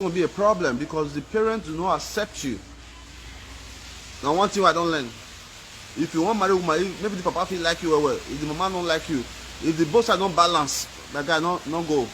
going to be a problem because the parents do not accept you. Now, one thing I don't learn: if you want marry woman, maybe the papa feel like you well. If the mama don't like you, if the both side don't balance, that guy not go.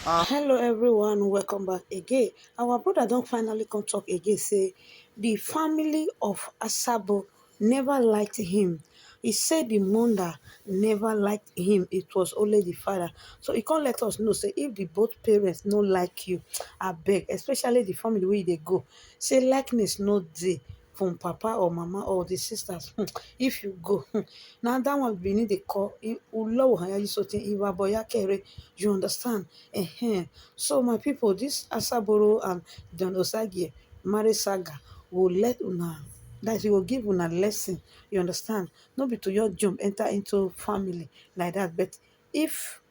Hello everyone, welcome back again. Our brother don't finally come talk again, say the family of Asabor never liked him. He said the mother never liked him, it was only the father. So he can't let us know, say if the both parents no like you, I beg, especially the family where they go, say likeness no dey from papa or mama or the sisters. If you go, now that one we need a call. Ulo haya you so iwa boya kere. You understand? So my people, this Asaboro and Don Osagie marriage saga will let una, that he will give una lesson. You understand? Not be to your jump enter into family like that, but if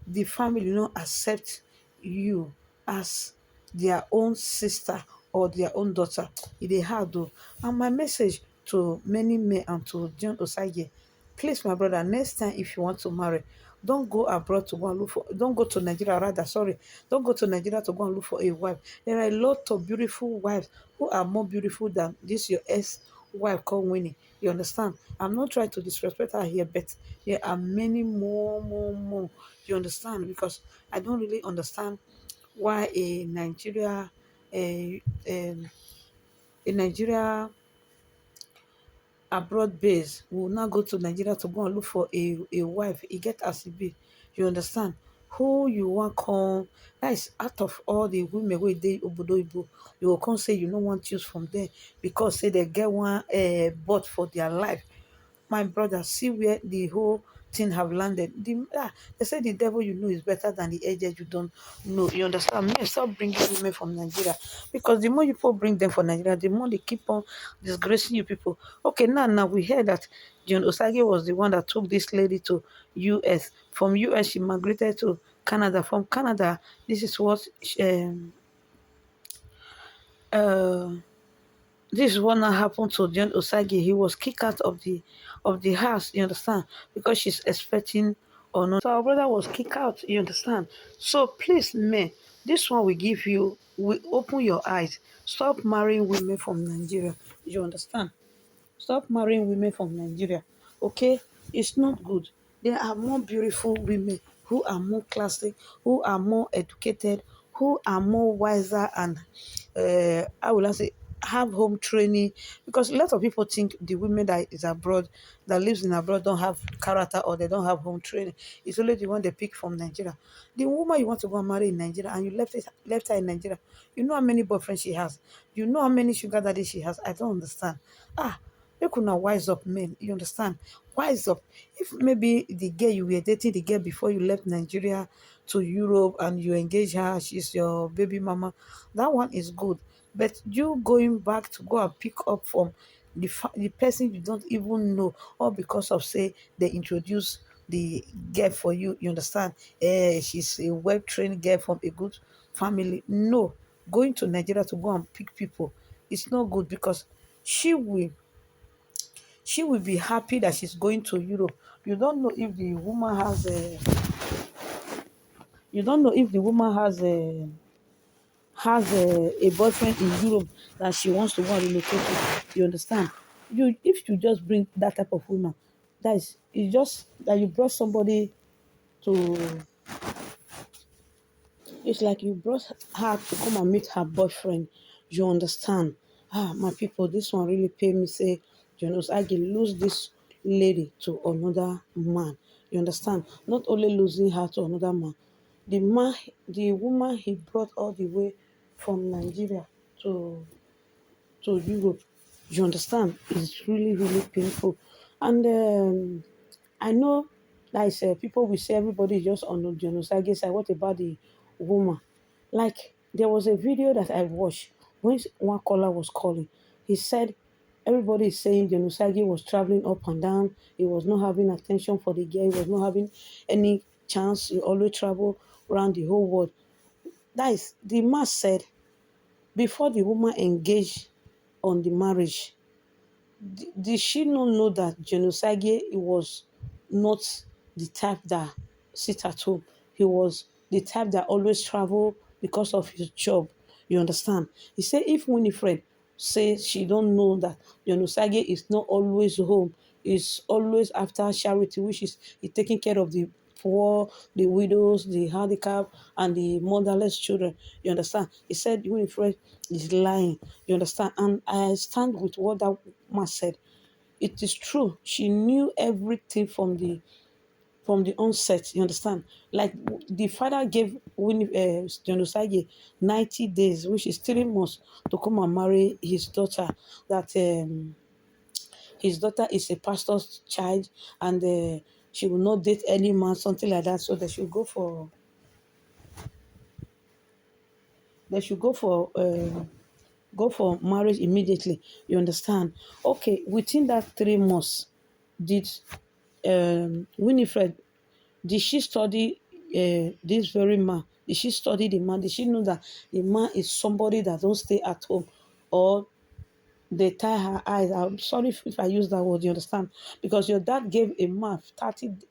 the family no accept you as their own sister or their own daughter, it dey hard o. And my message to many men and to John Osagie, please my brother, next time if you want to marry, don't go abroad to go and look for, don't go to Nigeria rather, sorry, don't go to Nigeria to go and look for a wife. There are a lot of beautiful wives who are more beautiful than this your ex wife called Winnie. You understand? I'm not trying to disrespect her here, but there are many more. You understand? Because I don't really understand why a, um, a Nigeria abroad base will now go to Nigeria to go and look for a wife. E get as e be. You understand? Who you want come, that is out of all the women wey dey obodo oyibo, you go come say you no wan choose from them because say they get one birth for their life. My brother, see where the whole thing have landed. They say the devil you know is better than the agent you don't know. You understand? Me, stop bringing women from Nigeria because the more you people bring them from Nigeria, the more they keep on disgracing you people. Okay, now we heard that John Osage was the one that took this lady to US. From US, she migrated to Canada. From Canada, this is what uh this is what now happened to John Osage. He was kicked out of the house, you understand, because she's expecting or not. So our brother was kicked out, you understand. So please, men, this one will give you, will open your eyes. Stop marrying women from Nigeria. You understand? Stop marrying women from Nigeria. Okay? It's not good. There are more beautiful women who are more classic, who are more educated, who are more wiser and I will say have home training, because a lot of people think the women that is abroad, that lives in abroad, don't have character or they don't have home training. It's only the one they pick from Nigeria. The woman you want to go and marry in Nigeria and you left her in Nigeria, you know how many boyfriends she has, you know how many sugar daddy she has. I don't understand. Ah, make una wise up, men. You understand? Wise up. If maybe the girl you were dating the girl before you left Nigeria to Europe and you engage her, she's your baby mama, that one is good. But you going back to go and pick up from the person you don't even know, all because of say they introduce the girl for you, you understand? She's a well trained girl from a good family. No, going to Nigeria to go and pick people, it's not good because she will she will be happy that she's going to Europe. You don't know if the woman has a you don't know if the woman has a boyfriend in Europe that she wants to go and relocate to. You understand? You if you just bring that type of woman, that is it's just that you brought somebody to, it's like you brought her to come and meet her boyfriend. You understand? Ah, my people, this one really paid me. Say, you know, I can lose this lady to another man. You understand? Not only losing her to another man, the woman he brought all the way from Nigeria to Europe. You understand? It's really painful, and I know, like I said, people will say everybody is just on the genocide side. What about the woman? Like there was a video that I watched when one caller was calling. He said everybody is saying genocide was traveling up and down. He was not having attention for the girl. He was not having any chance. He always travel around the whole world. That is the man said before the woman engaged on the marriage. Did she not know that Genosage was not the type that sit at home? He was the type that always travel because of his job. You understand? He said if Winnifred says she don't know that Osagie is not always home, is always after charity, which is taking care of the poor, the widows, the handicapped, and the motherless children. You understand? He said Winifred is lying. You understand? And I stand with what that man said. It is true. She knew everything from the onset. You understand? Like the father gave John Osagie 90 days, which is 3 months, to come and marry his daughter. That his daughter is a pastor's child, and she will not date any man, something like that. So they should go for marriage immediately. You understand? Okay, within that 3 months, did Winifred, did she study this very man? Did she study the man? Did she know that the man is somebody that don't stay at home, or they tie her eyes? I'm sorry if I use that word, you understand? Because your dad gave a man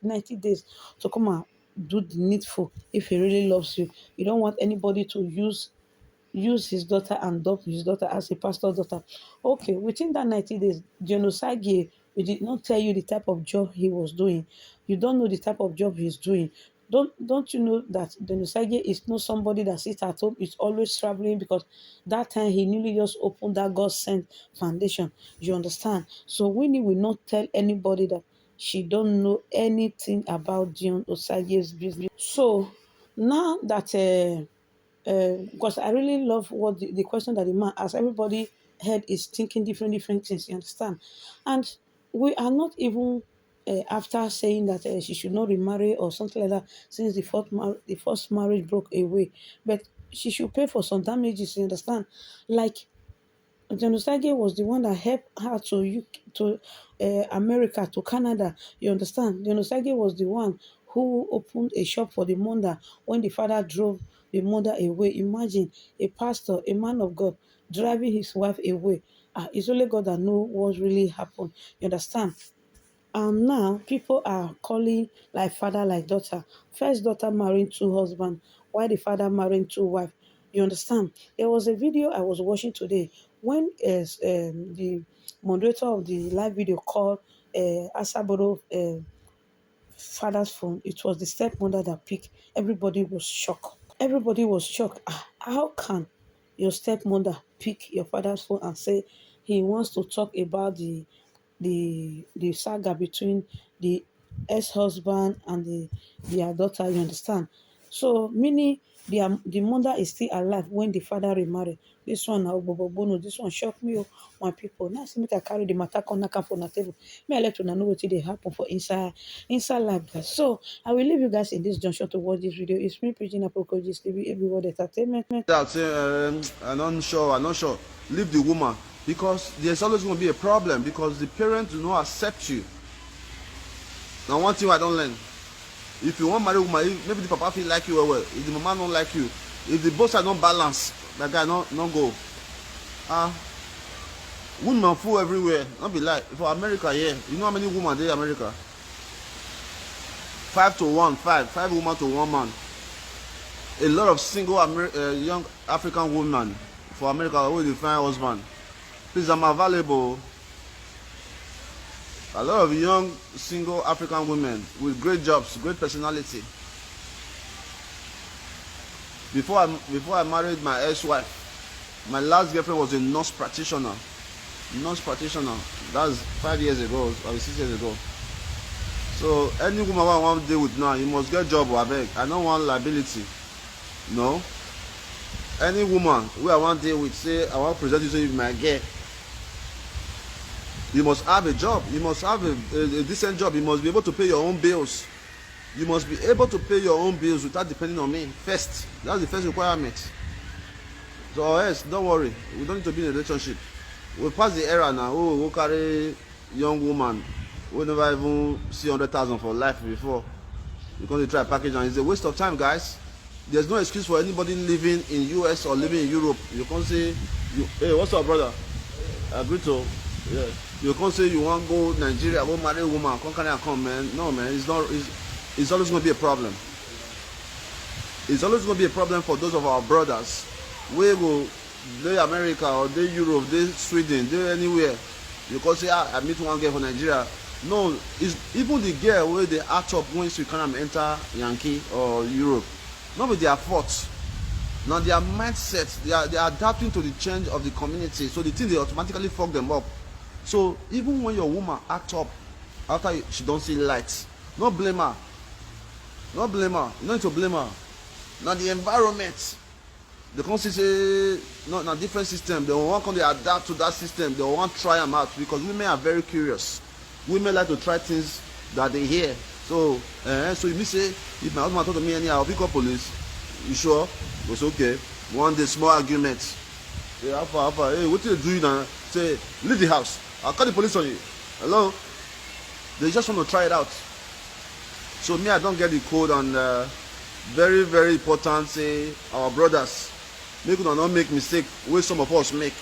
90 days to come and do the needful. If he really loves you, you don't want anybody to use his daughter and adopt his daughter as a pastor's daughter. Okay, within that 90 days, Genosage, we did not tell you the type of job he was doing. You don't know the type of job he's doing. Don't you know that Genosage is not somebody that sits at home, is always traveling, because that time he newly just opened that God sent foundation. You understand? So Winnie will not tell anybody that she don't know anything about Dion Osage's business. So now that because I really love what the question that the man asked. Everybody head is thinking different things. You understand? And we are not even after saying that she should not remarry or something like that, since the first marriage broke away. But she should pay for some damages. You understand? Like Genosage was the one that helped her to America, to Canada. You understand? Genosage was the one who opened a shop for the mother when the father drove the mother away. Imagine a pastor, a man of God, driving his wife away. It's only God that know what really happened. You understand? And now people are calling like father, like daughter. First daughter marrying two husbands, while the father marrying two wives. You understand? There was a video I was watching today when the moderator of the live video called Asabor father's phone. It was the stepmother that picked. Everybody was shocked. Everybody was shocked. How can your stepmother pick your father's phone and say he wants to talk about the saga between the ex-husband and their daughter? You understand? So meaning the mother is still alive when the father remarried. This one now bono. This one shocked me, oh, my people. Now see me to carry the matter come knock am for the table. Me I let una know wetin dey happen for inside life, guys. So I will leave you guys in this junction to watch this video. It's me preaching Apocryphal TV, everywhere entertainment. That I'm not sure. Leave the woman, because there's always going to be a problem, because the parents do not accept you. Now one thing I don't learn: if you want marry woman, maybe the papa feel like you well. If the mama don't like you, if the both side don't balance, that guy not go. Women full everywhere. Not be like for America, yeah. You know how many women there in America? 5 to 1, 5 women to 1 man. A lot of single young African women for America who will find husband. Please, I'm available. A lot of young single African women with great jobs, great personality. Before I married my ex-wife, my last girlfriend was a nurse practitioner. That's 5 years ago or 6 years ago. So any woman I want to deal with now, you must get a job, I beg. I don't want liability. No. Any woman who I want to deal with, say I want to present you to my girl, you must have a job. You must have a decent job. You must be able to pay your own bills. You must be able to pay your own bills without depending on me first. That's the first requirement. So yes, don't worry. We don't need to be in a relationship. We'll pass the era now. Oh, we'll carry young woman who never even see 100,000 for life before. You're going to try package, and it's a waste of time, guys. There's no excuse for anybody living in US or living in Europe. You can't say, hey, what's up, brother? Agrito. Yeah. You can't say you want to go Nigeria, go marry a woman, come, man. No, man, it's not. It's always going to be a problem. It's always going to be a problem for those of our brothers wey go dey America or dey Europe, dey Sweden, dey anywhere, you go say, I meet one girl for Nigeria. No, it's even the girl wey dey act up when she carry am enter Yankee or Europe, no be their fault. Na their mindset, they are adapting to the change of the community, so the thing dey automatically fuck them up. So even when your woman act up after she don see light, no blame her, no blame her, you no need to blame her. Na the environment, they come see say no, na different system, they wan come dey adapt to that system, they wan try am out, because women are very curious. Women like to try things that they hear. So so you mean say if my husband talk to me anyhow, I'll pick up police? You sure? It's okay. One day small argument, say how far, hey, what you doing now? Say leave the house, I'll call the police on you. Hello? They just want to try it out. So me, I don't get the code, and very very important, say our brothers, make una not make mistake wey some of us make.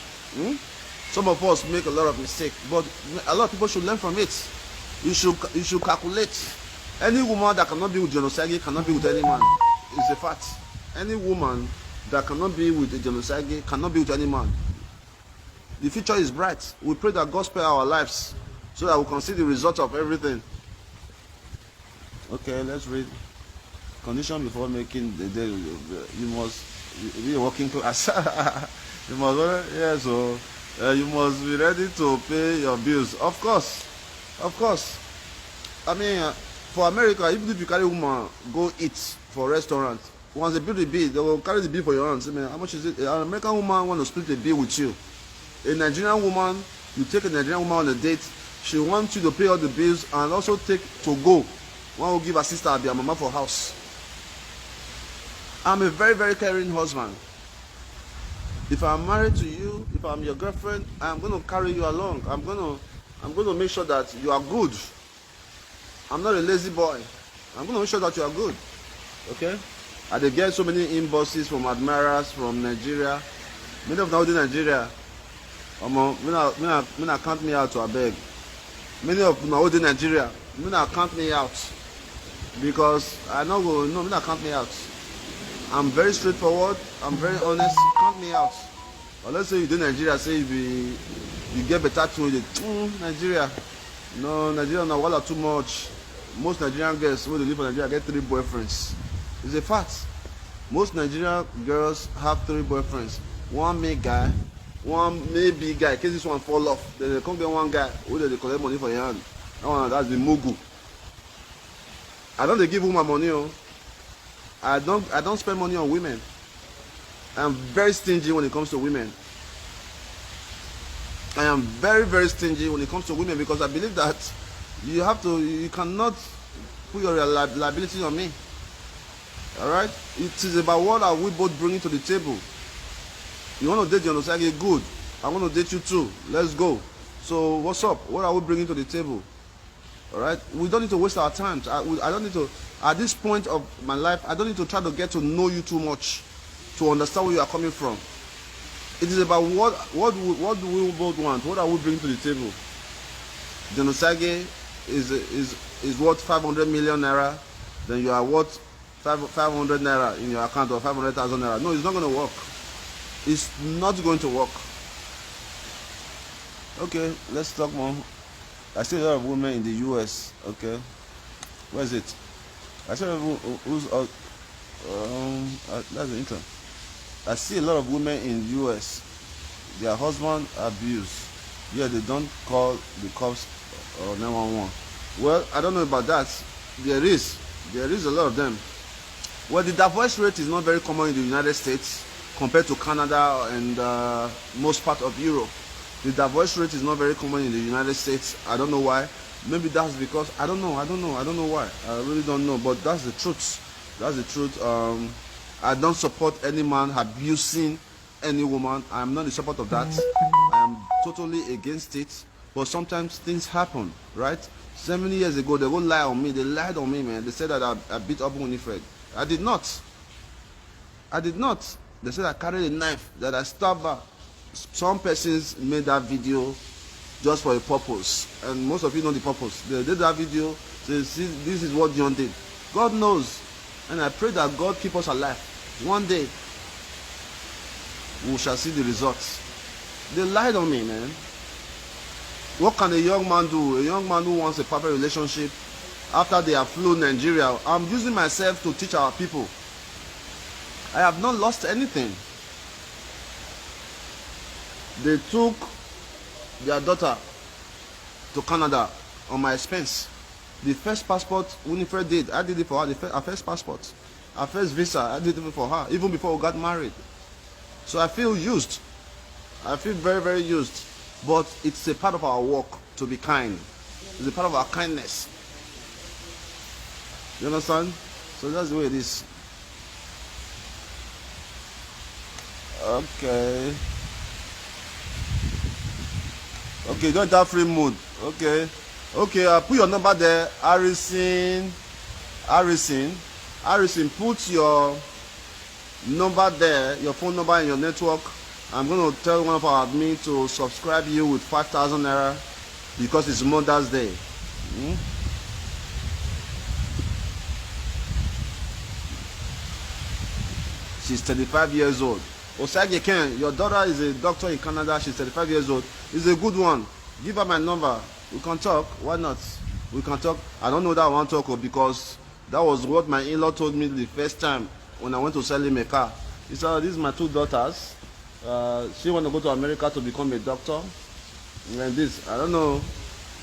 Some of us make a lot of mistakes, but a lot of people should learn from it. You should calculate. Any woman that cannot be with Osagie cannot be with any man. It's a fact. Any woman that cannot be with Osagie cannot be with any man. The future is bright. We pray that God spare our lives so that we can see the result of everything. Okay, let's read. Condition before making the deal. You must be a working class. You must, yeah, so you must be ready to pay your bills. Of course. I mean, for America, even if you carry a woman go eat for restaurant, once they bill the bill, they will carry the bill for your hands. I mean, how much is it? An American woman want to split the bill with you. A Nigerian woman, you take a Nigerian woman on a date, she wants you to pay all the bills and also take to go. One will give her sister or their mama for house. I'm a very very caring husband. If I'm married to you, if I'm your girlfriend, I'm going to carry you along. I'm going to make sure that you are good. I'm not a lazy boy. I'm going to make sure that you are good. Okay? I dey get so many inboxes from admirers from Nigeria. Many of them in Nigeria. Me na count me out to abeg. Many of them are in Nigeria. Me na count me out. Because I no go, no, me na count me out. I'm very straightforward. I'm very honest. Count me out. Or let's say you do Nigeria, say you get better to Nigeria. No, Nigeria na wala too much. Most Nigerian girls when they live in Nigeria get 3 boyfriends. It's a fact. Most Nigerian girls have 3 boyfriends. One male guy, one maybe guy. In case this one fall off, then they come get one guy who they collect money for your hand. That's the mugu. I don't give woman money. I don't spend money on women. I'm very stingy when it comes to women. I am very very stingy when it comes to women, because I believe that you cannot put your liability on me. Alright? It is about what are we both bringing to the table. You want to date your Osagie? Good. I want to date you too. Let's go. So what's up? What are we bringing to the table? Alright? We don't need to waste our time. I don't need to, at this point of my life, I don't need to try to get to know you too much to understand where you are coming from. It is about what do we both want? What are we bringing to the table? The Osagie is worth 500 million naira, then you are worth 500 naira in your account, or 500,000 naira. No, it's not going to work. It's not going to work. Okay, let's talk more. I see a lot of women in the US. Okay, where is it? I see who's that's the intro. I see a lot of women in the US. Their husband abuse. Yeah, they don't call the cops or 911. Well, I don't know about that. There is a lot of them. Well, the divorce rate is not very common in the United States compared to Canada and most part of Europe. The divorce rate is not very common in the United States. I don't know why. Maybe that's because I don't know why. I really don't know. But that's the truth. That's the truth. I don't support any man abusing any woman. I'm not in support of that. I am totally against it. But sometimes things happen, right? 7 years ago, they would lie on me. They lied on me, man. They said that I beat up Winnifred. I did not. They said I carried a knife, that I stabbed her. Some persons made that video just for a purpose. And most of you know the purpose. They did that video. They see, this is what Odion did. God knows. And I pray that God keep us alive. One day, we shall see the results. They lied on me, man. What can a young man do? A young man who wants a perfect relationship after they have flown Nigeria. I'm using myself to teach our people. I have not lost anything. They took their daughter to Canada on my expense. The first passport Winnifred did, I did it for her. Her first passport, her first visa, I did it for her, even before we got married. So I feel used. I feel very, very used. But it's a part of our work to be kind. It's a part of our kindness. You understand? So that's the way it is. Okay. Okay, don't have free mood. Okay. Okay, put your number there. Harrison, put your number there, your phone number and your network. I'm going to tell one of our admin to subscribe you with 5,000 naira because it's Mother's Day. She's 35 years old. Osagie Ken, your daughter is a doctor in Canada. She's 35 years old. It's a good one. Give her my number. We can talk. Why not? We can talk. I don't know that I want to talk because that was what my in-law told me the first time when I went to sell him a car. He said, these are my two daughters. She want to go to America to become a doctor. And this, I don't know.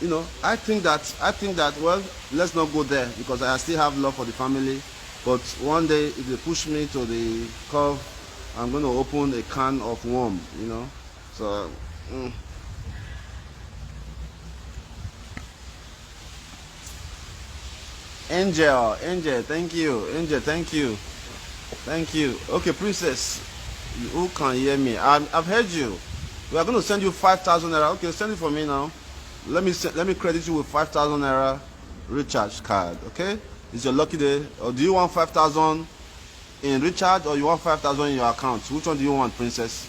You know, I think that, well, let's not go there because I still have love for the family. But one day, if they push me to the curve, I'm going to open a can of worm, you know. So, Angel, thank you. Angel, thank you. Thank you. Okay, Princess, who can hear me? I've heard you. We are going to send you 5,000 naira. Okay, send it for me now. Let me credit you with 5,000 naira recharge card. Okay, it's your lucky day. Or do you want 5,000 in recharge or you want 5,000 in your account? Which one do you want, Princess?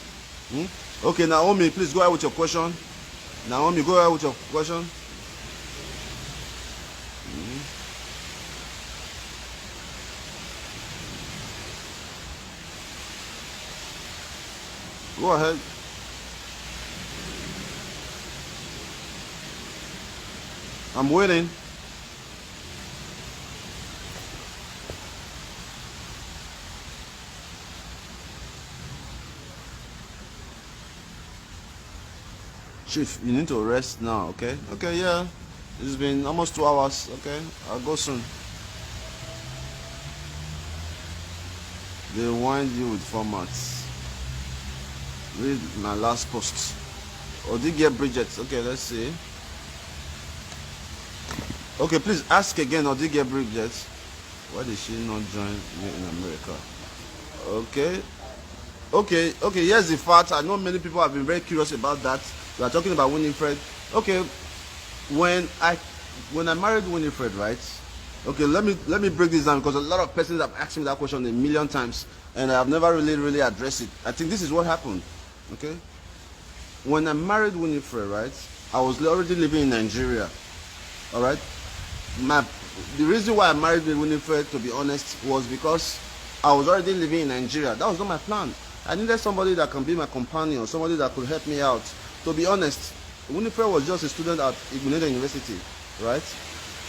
Okay, Naomi, please go ahead with your question. Naomi, go ahead with your question. Go ahead. I'm waiting. Chief, you need to rest now, okay? Okay, yeah. It's been almost 2 hours, okay? I'll go soon. They wind you with formats. Read my last post. Odion Bridget. Okay, let's see. Okay, please ask again, Odion Bridget. Why did she not join me in America? Okay, here's the fact. I know many people have been very curious about that. We are talking about Winnifred. Okay, when I married Winnifred, right? Okay, let me break this down because a lot of persons have asked me that question a million times and I have never really addressed it. I think this is what happened. Okay, when I married Winnifred, right, I was already living in Nigeria. All right, the reason why I married Winnifred, to be honest, was because I was already living in Nigeria. That was not my plan. I needed somebody that can be my companion, somebody that could help me out. To be honest, Winnifred was just a student at Adodo University, right?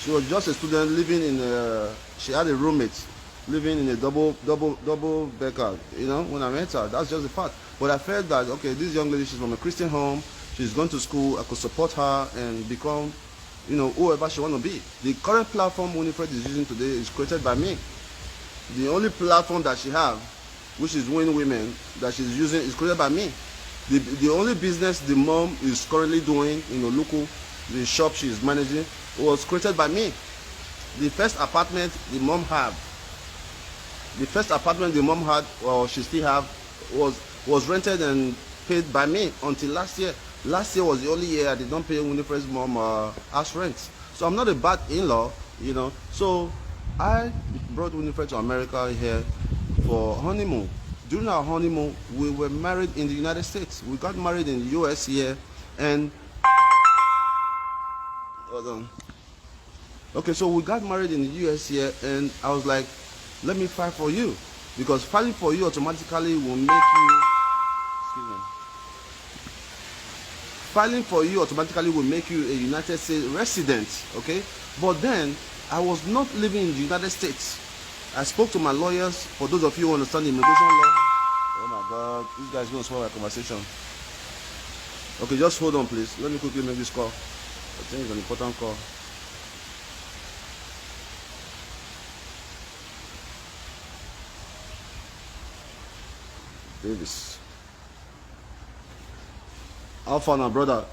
She was just a student living in she had a roommate living in a double decker, you know, when I met her. That's just the fact. But I felt that, okay, this young lady, she's from a Christian home, she's going to school, I could support her and become, you know, whoever she want to be. The current platform Winnifred is using today is created by me. The only platform that she have, which is Win Women, that she's using is created by me. The only business the mom is currently doing in Oluku, the shop she is managing, was created by me. The first apartment the mom had, or she still have, was rented and paid by me until last year. Last year was the only year I did not pay Winnifred's mom house rent. So I'm not a bad in-law, you know. So I brought Winnifred to America here for honeymoon. During our honeymoon, we were married in the United States. We got married in the US here, and hold on. Okay, so we got married in the US here, and I was like, let me fight for you, because fighting for you automatically will make you filing for you automatically will make you a United States resident, okay? But then, I was not living in the United States. I spoke to my lawyers. For those of you who understand immigration law, oh my God, this guy's going to spoil my conversation. Okay, just hold on, please. Let me quickly make this call. I think it's an important call. Davis. How far now, brother?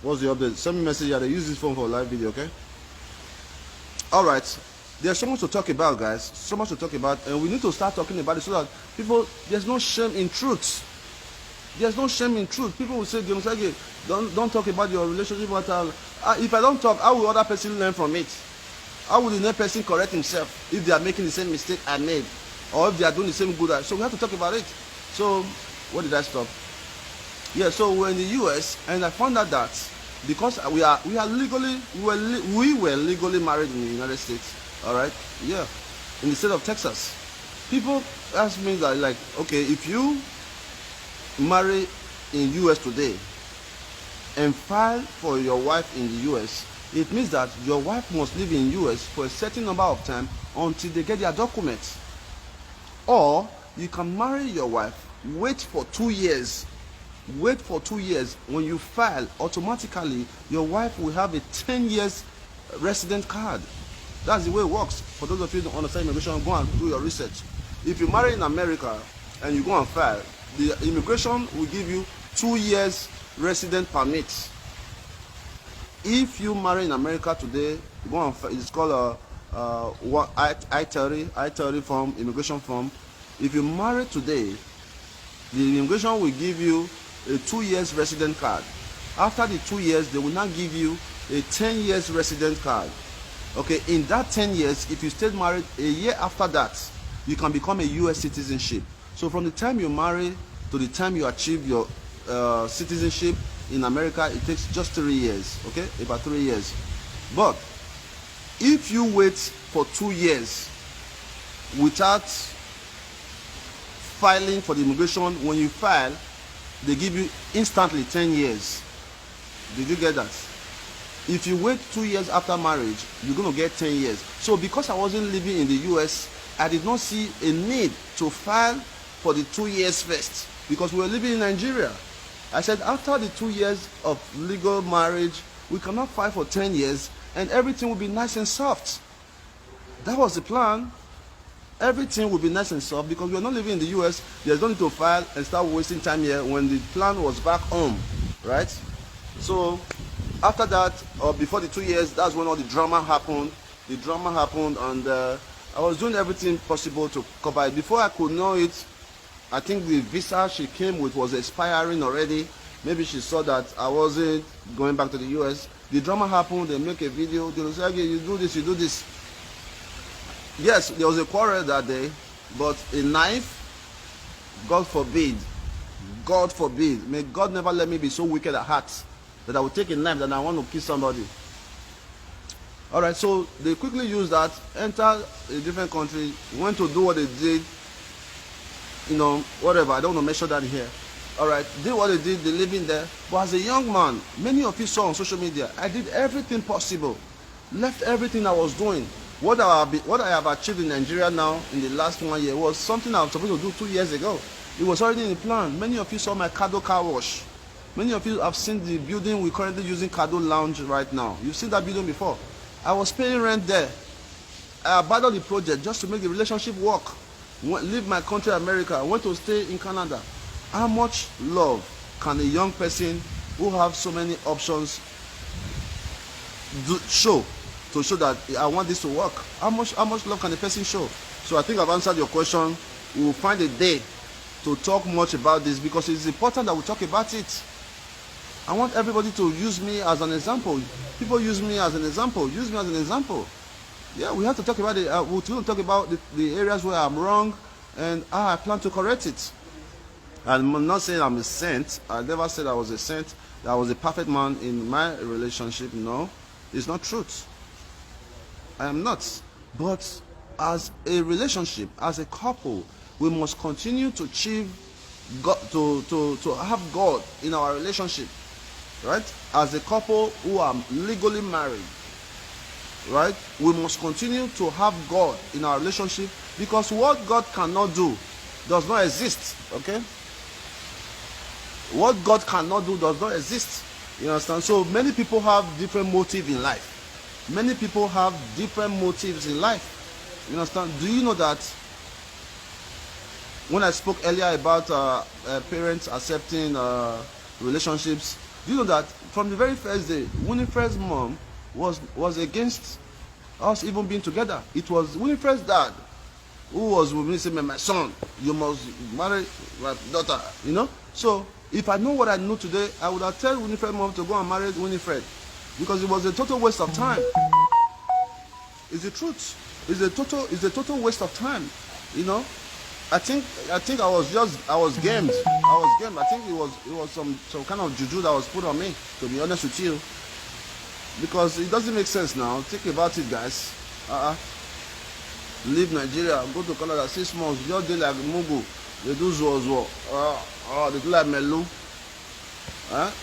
What's the update? Send me a message. They use this phone for live video, okay? All right. There's so much to talk about, guys. So much to talk about, and we need to start talking about it so that people, there's no shame in truth. There's no shame in truth. People will say, Osagie, don't talk about your relationship. If I don't talk, how will other person learn from it? How will the next person correct himself if they are making the same mistake I made, or if they are doing the same good? So we have to talk about it. So, what did I stop? Yeah, so we're in the US, and I found out that because we were legally married in the United States. All right, yeah, in the state of Texas. People ask me that, like, okay, if you marry in US today and file for your wife in the US, it means that your wife must live in US for a certain number of time until they get their documents. Or you can marry your wife, wait for 2 years. Wait for 2 years. When you file, automatically your wife will have a 10 years resident card. That's the way it works. For those of you who don't understand immigration, go and do your research. If you marry in America and you go and file, the immigration will give you 2 years resident permit. If you marry in America today, go and file, it's called a I-30 form, immigration form. If you marry today, the immigration will give you a 2 years resident card. After the 2 years, they will now give you a 10 years resident card. Okay, in that 10 years, if you stayed married, a year after that, you can become a US citizenship. So from the time you marry to the time you achieve your citizenship in America, it takes just 3 years, okay, about 3 years. But if you wait for 2 years without filing for the immigration, when you file, they give you instantly 10 years. Did you get that? If you wait 2 years after marriage, you're going to get 10 years. So because I wasn't living in the US, I did not see a need to file for the 2 years first, because we were living in Nigeria. I said after the 2 years of legal marriage, we cannot file for 10 years and everything will be nice and soft. That was the plan. Everything will be nice and soft because we are not living in the US. There's no need to file and start wasting time here when the plan was back home, right? So after that, or before the 2 years, that's when all the drama happened. The drama happened, and I was doing everything possible to cover it. Before I could know it, I think the visa she came with was expiring already. Maybe she saw that I wasn't going back to the US. The drama happened, they make a video, they say, okay, you do this, you do this. Yes, there was a quarrel that day, but a knife, God forbid, may God never let me be so wicked at heart that I would take a knife and I want to kill somebody. All right, so they quickly used that, enter a different country, went to do what they did, you know, whatever, I don't want to mention that here. All right, did what they did, they live in there. But as a young man, many of you saw on social media, I did everything possible, left everything I was doing. What I have achieved in Nigeria now in the last 1 year was something I was supposed to do 2 years ago. It was already in the plan. Many of you saw my Cado car wash. Many of you have seen the building we're currently using, Cado Lounge, right now. You've seen that building before. I was paying rent there. I abandoned the project just to make the relationship work. Leave my country, America. I went to stay in Canada. How much love can a young person who have so many options show to show that I want this to work? How much love can a person show? So I think I've answered your question. We will find a day to talk much about this because it's important that we talk about it. I want everybody to use me as an example. People use me as an example. Use me as an example. Yeah, we have to talk about it. We're going to talk about the areas where I'm wrong and how I plan to correct it. I'm not saying I'm a saint. I never said I was a saint. That I was a perfect man in my relationship. No, it's not truth. I am not. But as a relationship, as a couple, we must continue to achieve God, to have God in our relationship. right? As a couple who are legally married, right? We must continue to have God in our relationship, because what God cannot do does not exist, okay? What God cannot do does not exist. You understand? So many people have different motives in life. Many people have different motives in life. You understand? Do you know that when I spoke earlier about parents accepting relationships, do you know that from the very first day, Winnifred's mom was against us even being together? It was Winnifred's dad who was with me saying, my son, you must marry my daughter, you know? So if I know what I know today, I would have told Winnifred's mom to go and marry Winnifred, because it was a total waste of time. It's the truth. It's a total waste of time, you know? I think I was gamed. I think it was some kind of juju that was put on me, to be honest with you. Because it doesn't make sense now. Think about it, guys. Leave Nigeria, go to Canada 6 months, just do like Mugu. They do Zuo. They do like Melu.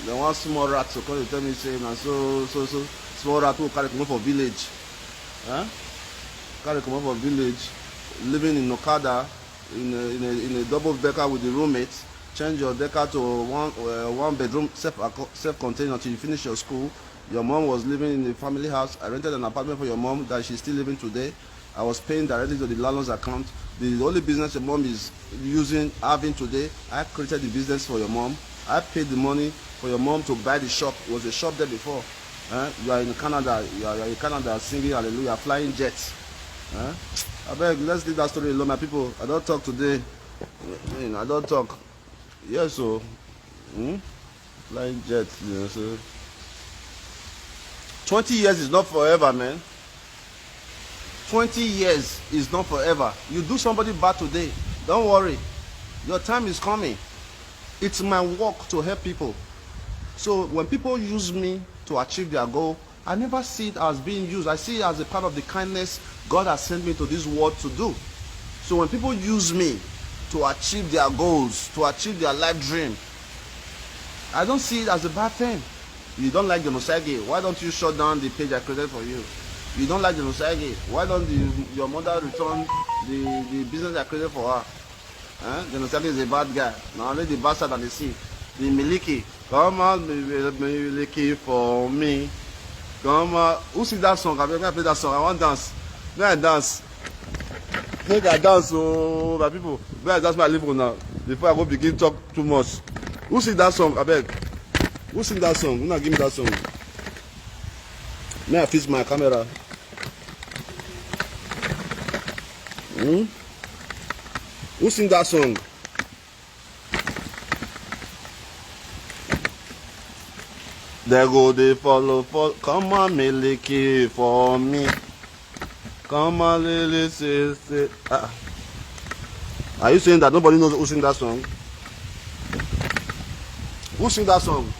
They want small rats, so come tell me saying and so small rat who carry come for village. Carry come for village, living in Okada in a double decker with the roommates. Change your decker to one bedroom self-contained until you finish your school. Your mom was living in the family house. I rented an apartment for your mom that she's still living today. I was paying directly to the landlord's account. The only business your mom is having today, I created the business for your mom. I paid the money for your mom to buy the shop. It was a shop there before. You are in Canada. You are in Canada singing hallelujah, flying jets. I beg, let's leave that story alone, my people. I don't talk today. I don't talk. Yes, so flying jets. You know, so 20 years is not forever, man. 20 years is not forever. You do somebody bad today, don't worry. Your time is coming. It's my work to help people. So when people use me to achieve their goal, I never see it as being used. I see it as a part of the kindness God has sent me to this world to do. So when people use me to achieve their goals, to achieve their life dream, I don't see it as a bad thing. You don't like the Osagie, why don't you shut down the page I created for you? You don't like the Osagie, why don't your mother return the business I created for her? The Osagie is a bad guy. Now only the bastard and the sea. The Miliki. Come on, Miliki for me. Come on. Who sing that song? I play that song. I want dance. May I dance? Make I dance, oh my people. May I dance my living now before I go begin talk too much. Who sing that song? I beg. Who sing that song? Who not give me that song? May I fix my camera? Who sing that song? They follow. Come on, Miliki for me. Come on, Lily, say. Are you saying that nobody knows who sing that song? Who sing that song?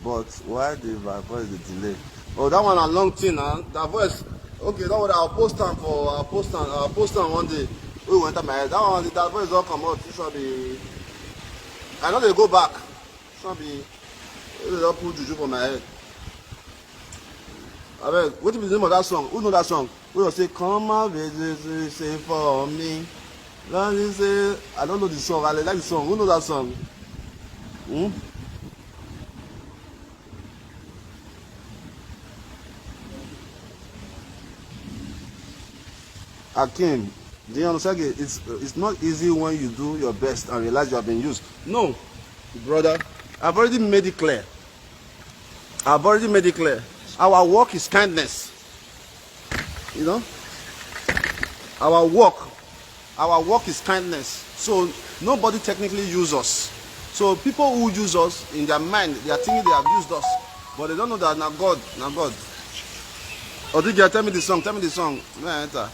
But why my voice the delay? Oh, that one a long thing, huh? That voice. Okay, that one I'll post on one day. We went to my head. That voice don't come out. It should be. I know they go back. It should be. They don't put juju for my head. I mean, what is the name of that song? Who know that song? We will say, come on, baby, say for me. Say, I don't know the song. I like the song. Who know that song? Akim, do you understand? It's not easy when you do your best and realize you have been used. No, brother, I've already made it clear. Our work is kindness. You know? Our work is kindness. So nobody technically uses us. So people who use us in their mind, they are thinking they have used us, but they don't know that now God. Odion, tell me the song. May I enter?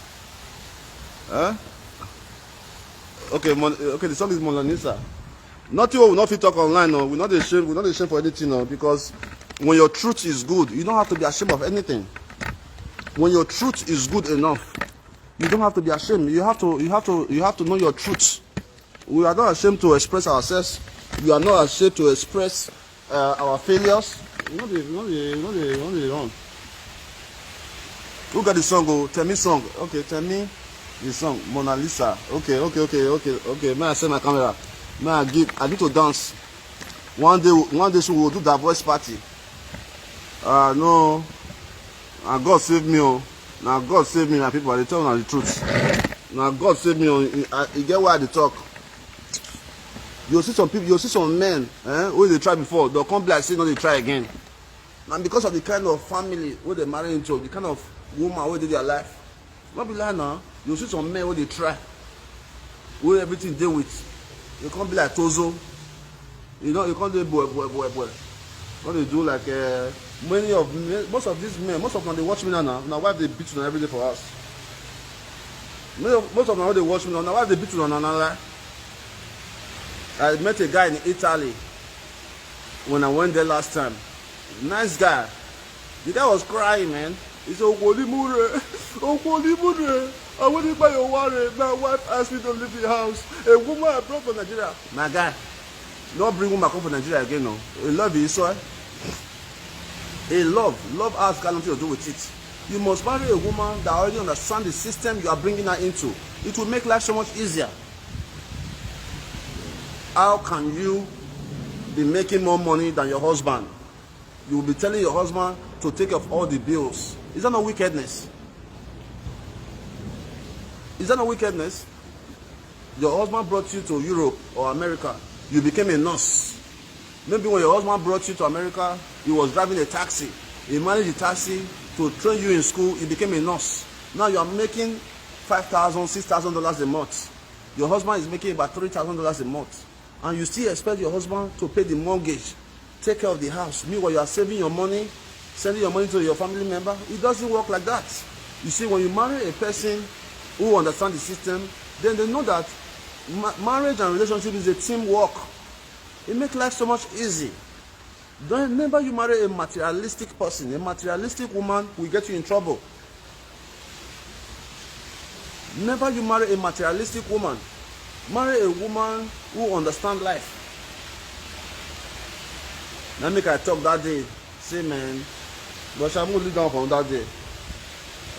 Okay, the song is Molanisa. Nothing we will not fit talk online, no. We're not ashamed for anything, no, because when your truth is good, you don't have to be ashamed of anything. When your truth is good enough, you don't have to be ashamed. You have to know your truth. We are not ashamed to express ourselves. We are not ashamed to express our failures. You know the wrong. Who got the song? Oh, tell me song. Okay, tell me the song. Mona Lisa. Okay. May I set my camera? May I need to dance. One day soon we'll do that voice party. No. Now God save me. Oh. Now God save me. Now people are telling the truth. Now God save me. Oh. You get why they talk. You'll see some people, you'll see some men who they try before, they'll come back and say no, they try again. And because of the kind of family who they marry into, the kind of woman who they their life, not be like now, you'll see some men who they try, who everything they with. You can't be like Tozo. You know, you can't do boy. What they do like most of these men, most of them they watch me now. Now why they beat you every day for us? Most of them they watch me now. Why they beat you now? I met a guy in Italy when I went there last time. Nice guy. The guy was crying, man. He said, Okolimure, I want to buy your water. My wife asked me to leave the house. A woman I brought from Nigeria. My guy, not bring woman come from Nigeria again, no. A love is so. A love has got nothing to do with it. You must marry a woman that already understands the system you are bringing her into. It will make life so much easier. How can you be making more money than your husband? You will be telling your husband to take off all the bills. Is that not wickedness? Is that not wickedness? Your husband brought you to Europe or America. You became a nurse. Maybe when your husband brought you to America, he was driving a taxi. He managed the taxi to train you in school. He became a nurse. Now you are making $5,000, $6,000 a month. Your husband is making about $3,000 a month. And you still expect your husband to pay the mortgage, take care of the house. Meanwhile, you are saving your money, sending your money to your family member. It doesn't work like that. You see, when you marry a person who understands the system, then they know that marriage and relationship is a teamwork. It makes life so much easy. Never you marry a materialistic person. A materialistic woman will get you in trouble. Never you marry a materialistic woman. Marry a woman who understands life. Now make I talk that day. Say, man, but I'm going to leave down from that day.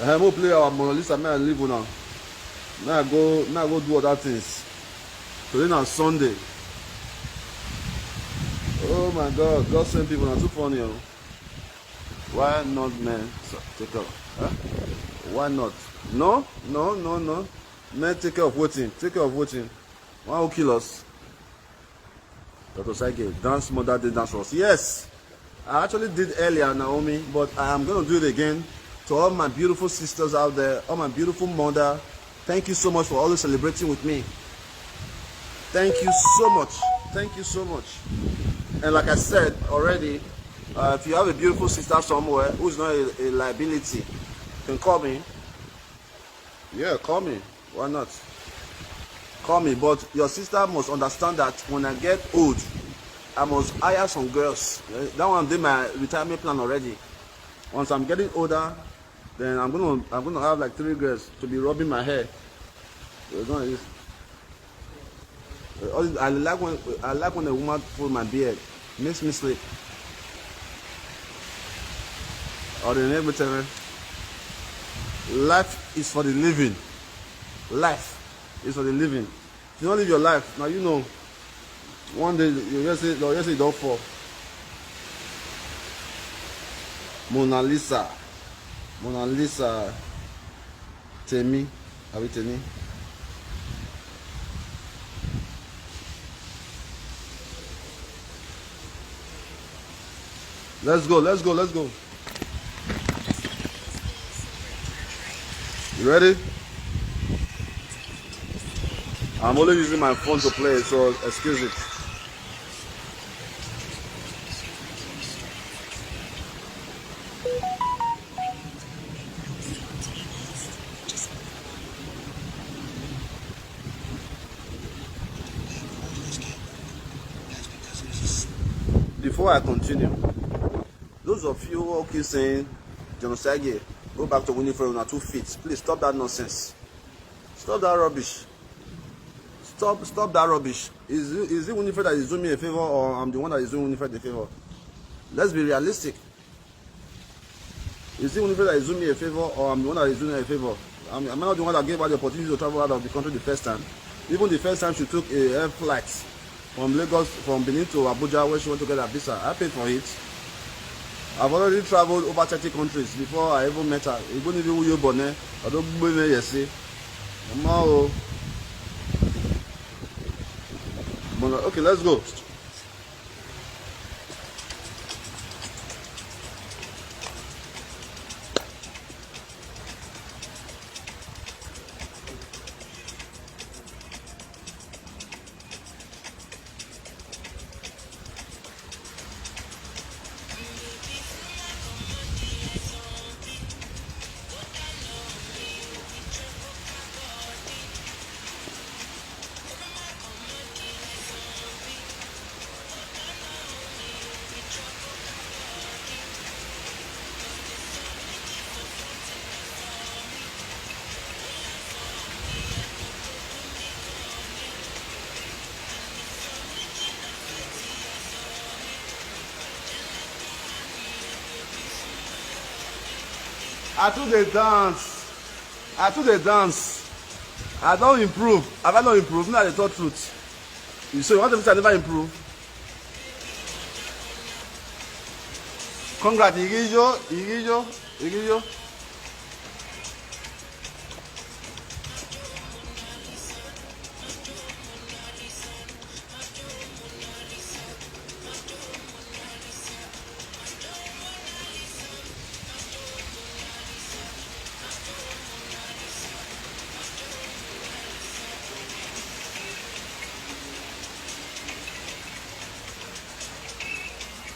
I'm going to play our Mona Lisa, man, leave now. Now I go do other things. Today now Sunday. Oh my God, God send people, not too funny. Oh. Why not, man? So, take care. Huh? Why not? No. Man, take care of voting. Take care of voting. Why will kill us? Dr. Osagie, dance Mother Day dance for us. Yes, I actually did earlier, Naomi, but I am going to do it again. To all my beautiful sisters out there, all my beautiful mother, thank you so much for always celebrating with me. Thank you so much. Thank you so much. And like I said already, if you have a beautiful sister somewhere who's not a liability, you can call me. Yeah, call me. Why not? Call me. But your sister must understand that when I get old, I must hire some girls. That one did my retirement plan already. Once I'm getting older, then I'm gonna have like 3 girls to be rubbing my hair. I like when a woman pulls my beard. Makes me sleep. Or the neighbor tell me, life is for the living. Life is for the living. If you don't live your life, now you know. One day you just say don't fall. Mona Lisa, Temi, are we Temi? Let's go. You ready? I'm only using my phone to play, so excuse it. Before I continue, those of you who keep saying, John Osagie, go back to Winnifred on 2 feet. Please stop that nonsense. Stop that rubbish. Stop that rubbish. Is it Winnifred that is doing me a favor, or I'm the one that is doing Winnifred a favor? Let's be realistic. Is it Winnifred that is doing me a favor, or I'm the one that is doing her a favor? Am I not the one that gave her the opportunity to travel out of the country the first time? Even the first time she took a air flight from Lagos, from Benin to Abuja, where she went to get her visa, I paid for it. I've already traveled over 30 countries before I even met her. Even if you born, I don't believe you see. Okay, let's go. I do the dance. I don't improve. Have I not improved? Now the thought truth. So you want to say I never improve? Congrats, Igijo.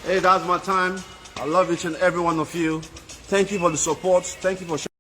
Hey, that's my time. I love each and every one of you. Thank you for the support. Thank you for sharing.